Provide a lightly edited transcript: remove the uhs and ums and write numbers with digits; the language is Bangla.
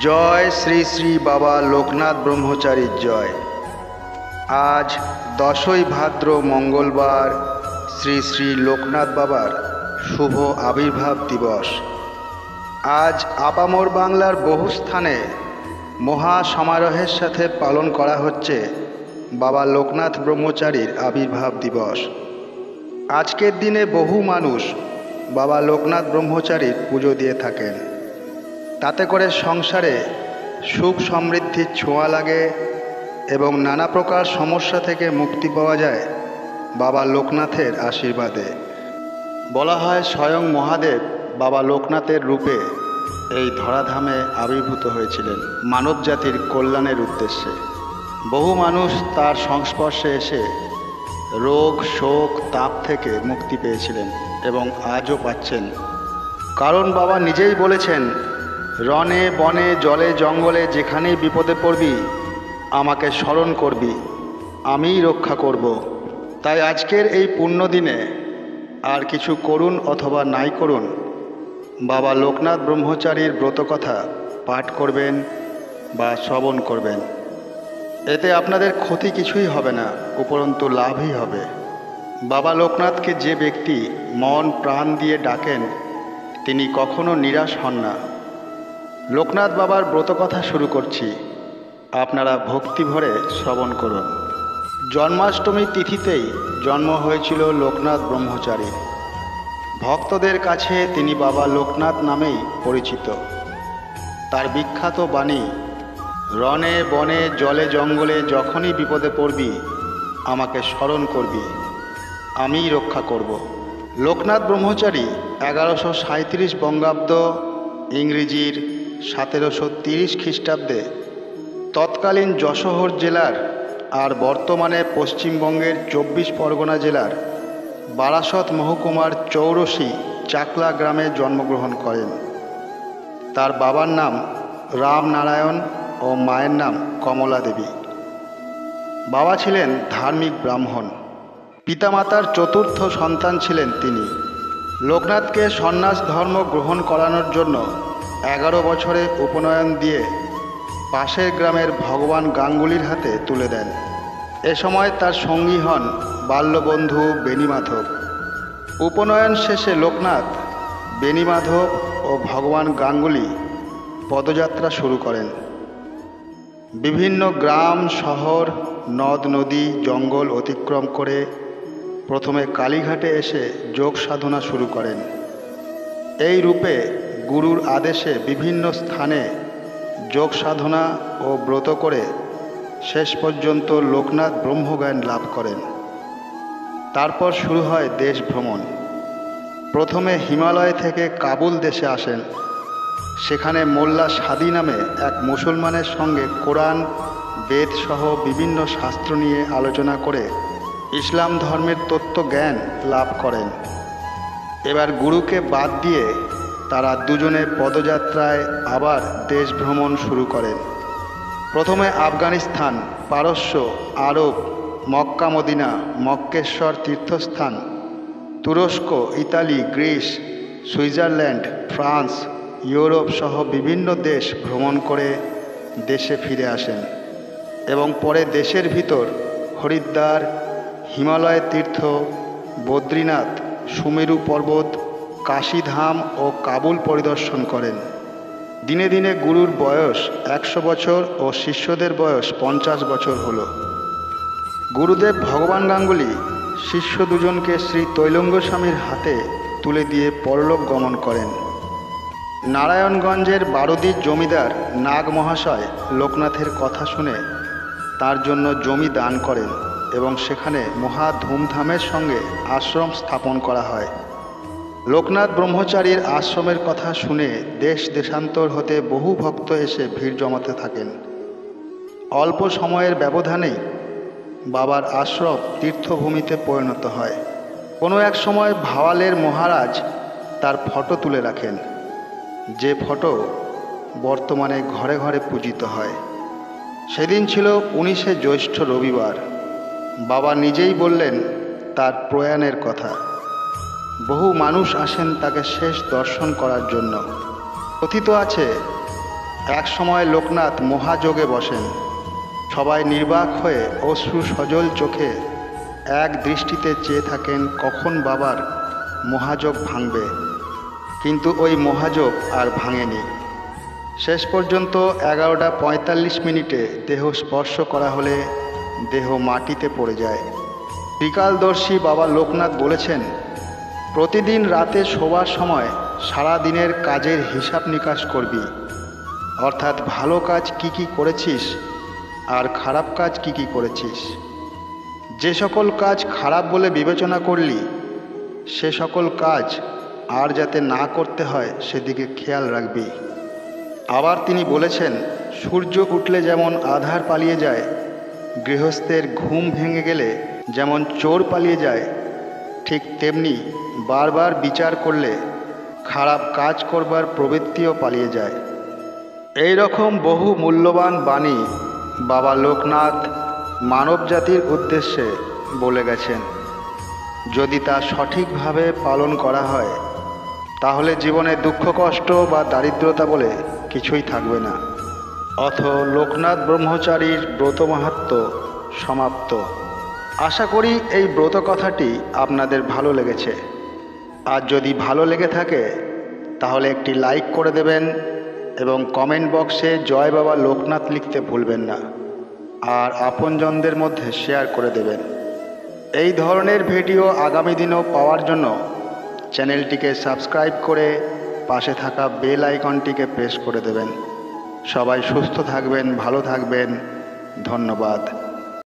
জয় শ্রী শ্রী বাবা লোকনাথ ব্রহ্মচারীর জয়। আজ 10ই ভাদ্র মঙ্গলবার শ্রী শ্রী লোকনাথ বাবার শুভ আবির্ভাব দিবস। আজ আপামর বাংলার বহু স্থানে মহা সমারোহের সাথে পালন করা হচ্ছে বাবা লোকনাথ ব্রহ্মচারীর আবির্ভাব দিবস। আজকের দিনে বহু মানুষ বাবা লোকনাথ ব্রহ্মচারীর পুজো দিয়ে থাকেন। তাতে করে সংসারে সুখ সমৃদ্ধির ছোঁয়া লাগে এবং নানা প্রকার সমস্যা থেকে মুক্তি পাওয়া যায় বাবা লোকনাথের আশীর্বাদে। বলা হয় স্বয়ং মহাদেব বাবা লোকনাথের রূপে এই ধরাধামে আবির্ভূত হয়েছিলেন মানব জাতির কল্যাণের উদ্দেশ্যে। বহু মানুষ তার সংস্পর্শে এসে রোগ শোক তাপ থেকে মুক্তি পেয়েছিলেন এবং আজও পাচ্ছেন। কারণ বাবা নিজেই বলেছেন, রণে বনে জলে জঙ্গলে যেখানেই বিপদে পড়বি আমাকে স্মরণ করবি, আমিই রক্ষা করব। তাই আজকের এই পুণ্য দিনে আর কিছু করুন অথবা নাই করুন, বাবা লোকনাথ ব্রহ্মচারীর ব্রতকথা পাঠ করবেন বা শ্রবণ করবেন। এতে আপনাদের ক্ষতি কিছুই হবে না, উপরন্তু লাভই হবে। বাবা লোকনাথকে যে ব্যক্তি মন প্রাণ দিয়ে ডাকেন তিনি কখনো নিরাশ হন না। লোকনাথ বাবার ব্রতকথা শুরু করছি, আপনারা ভক্তি ভরে শ্রবণ করুন। জন্মাষ্টমী তিথিতেই জন্ম হয়েছিল লোকনাথ ব্রহ্মচারী। ভক্তদের কাছে তিনি বাবা লোকনাথ নামেই পরিচিত। তার বিখ্যাত বাণী, রণে বনে জলে জঙ্গলে যখনই বিপদে পড়বি আমাকে স্মরণ করবি, আমিই রক্ষা করব। লোকনাথ ব্রহ্মচারী 1137 বঙ্গাব্দ ইংরেজির 1730 খ্রিস্টাব্দে তৎকালীন যশোহর জেলার আর বর্তমানে পশ্চিমবঙ্গের 24 পরগনা জেলার বারাসত মহকুমার চৌরসি চাকলা গ্রামে জন্মগ্রহণ করেন। তার বাবার নাম রামনারায়ণ ও মায়ের নাম কমলা দেবী। বাবা ছিলেন ধার্মিক ব্রাহ্মণ। পিতামাতার চতুর্থ সন্তান ছিলেন তিনি। লোকনাথকে সন্ন্যাস ধর্ম গ্রহণ করানোর জন্য 11 বছরে উপনয়ন দিয়ে পাশের গ্রামের ভগবান গাঙ্গুলির হাতে তুলে দেন। এ সময় তার সঙ্গী হন বাল্যবন্ধু বেণীমাধব। উপনয়ন শেষে লোকনাথ বেণীমাধব ও ভগবান গাঙ্গুলি পদযাত্রা শুরু করেন। বিভিন্ন গ্রাম শহর নদ নদী জঙ্গল অতিক্রম করে প্রথমে কালীঘাটে এসে যোগ সাধনা শুরু করেন। এই রূপে গুরুর আদেশে বিভিন্ন স্থানে যোগ সাধনা ও ব্রত করে শেষ পর্যন্ত লোকনাথ ব্রহ্মজ্ঞান লাভ করেন। তারপর শুরু হয় দেশ ভ্রমণ। প্রথমে হিমালয় থেকে কাবুল দেশে আসেন। সেখানে মোল্লা সাদি নামে এক মুসলমানের সঙ্গে কোরআন বেদ সহ বিভিন্ন শাস্ত্র নিয়ে আলোচনা করে ইসলাম ধর্মের তত্ত্বজ্ঞান লাভ করেন। এবার গুরুকে বাদ দিয়ে তারা দুজনে পদযাত্রায় আবার দেশ ভ্রমণ শুরু করেন। প্রথমে আফগানিস্তান, পারস্য, আরব, মক্কা মদিনা, মক্কেশ্বর তীর্থস্থান, তুরস্ক, Italy, Greece, Switzerland, France, Europe সহ বিভিন্ন দেশ ভ্রমণ করে দেশে ফিরে আসেন এবং পরে দেশের ভিতর হরিদ্বার, হিমালয় তীর্থ, বদ্রীনাথ, সুমেরু পর্বত, কাশীধাম ও কাবুল পরিদর্শন করেন। দিনে দিনে গুরুর বয়স 100 বছর ও শিষ্যদের বয়স 50 বছর হল। গুরুদেব ভগবান গাঙ্গুলি শিষ্য দুজনকে শ্রী তৈলঙ্গ স্বামীর হাতে তুলে দিয়ে পরলোক গমন করেন। নারায়ণগঞ্জের বারোদির জমিদার নাগ মহাশয় লোকনাথের কথা শুনে তার জন্য জমি দান করেন এবং সেখানে মহা ধুমধামের সঙ্গে আশ্রম স্থাপন করা হয়। লোকনাথ ব্রহ্মচারীর আশ্রমের কথা শুনে দেশ দেশান্তর হতে বহু ভক্ত এসে ভিড় জমাতে থাকেন। অল্প সময়ের ব্যবধানেই বাবার আশ্রম তীর্থভূমিতে পরিণত হয়। কোনো এক সময় ভাওয়ালের মহারাজ তার ফটো তুলে রাখেন, যে ফটো বর্তমানে ঘরে ঘরে পূজিত হয়। সেদিন ছিল 19শে জ্যৈষ্ঠ রবিবার। বাবা নিজেই বললেন তার প্রয়াণের কথা। বহু মানুষ আসেন তাকে শেষ দর্শন করার জন্য। কথিত আছে এক সময় লোকনাথ মহাযোগে বসেন। সবাই নির্বাক হয়ে অশ্রু সজল চোখে এক দৃষ্টিতে চেয়ে থাকেন কখন বাবার মহাযোগ ভাঙবে, কিন্তু ওই মহাযোগ আর ভাঙেনি। শেষ পর্যন্ত 11:45 দেহ স্পর্শ করা হলে দেহ মাটিতে পড়ে যায়। ত্রিকালদর্শী বাবা লোকনাথ বলেছেন, প্রতিদিন রাতে শোবার সময় সারা দিনের কাজের হিসাব নিকাশ করবি, অর্থাৎ ভালো কাজ কি কি করেছিস আর খারাপ কাজ কি কি করেছিস। যে সকল কাজ খারাপ বলে বিবেচনা করলি সে সকল কাজ আর যাতে না করতে হয় সেদিকে খেয়াল রাখবি। আবার তিনি বলেছেন, সূর্য উঠলে যেমন আঁধার পালিয়ে যায়, গৃহস্থের ঘুম ভেঙে গেলে যেমন চোর পালিয়ে যায়, ঠিক তেমনি বারবার বিচার করলে খারাপ কাজ করবার প্রবৃত্তিও পালিয়ে যায়। এই রকম বহু মূল্যবান বাণী বাবা লোকনাথ মানব জাতির উদ্দেশ্যে বলে গেছেন। যদি তা সঠিকভাবে পালন করা হয় তাহলে জীবনে দুঃখ কষ্ট বা দারিদ্রতা বলে কিছুই থাকবে না। অথ লোকনাথ ব্রহ্মচারীর ব্রত মাহাত্ম্য সমাপ্ত। আশা করি এই ব্রত কথাটি আপনাদের ভালো লেগেছে। আর যদি ভালো লেগে থাকে তাহলে একটি লাইক করে দেবেন এবং কমেন্ট বক্সে জয় বাবা লোকনাথ লিখতে ভুলবেন না, আর আপনজনদের মধ্যে শেয়ার করে দেবেন। এই ধরনের ভিডিও আগামী দিনেও পাওয়ার জন্য চ্যানেলটিকে সাবস্ক্রাইব করে পাশে থাকা বেল আইকনটিকে প্রেস করে দেবেন। সবাই সুস্থ থাকবেন, ভালো থাকবেন। ধন্যবাদ।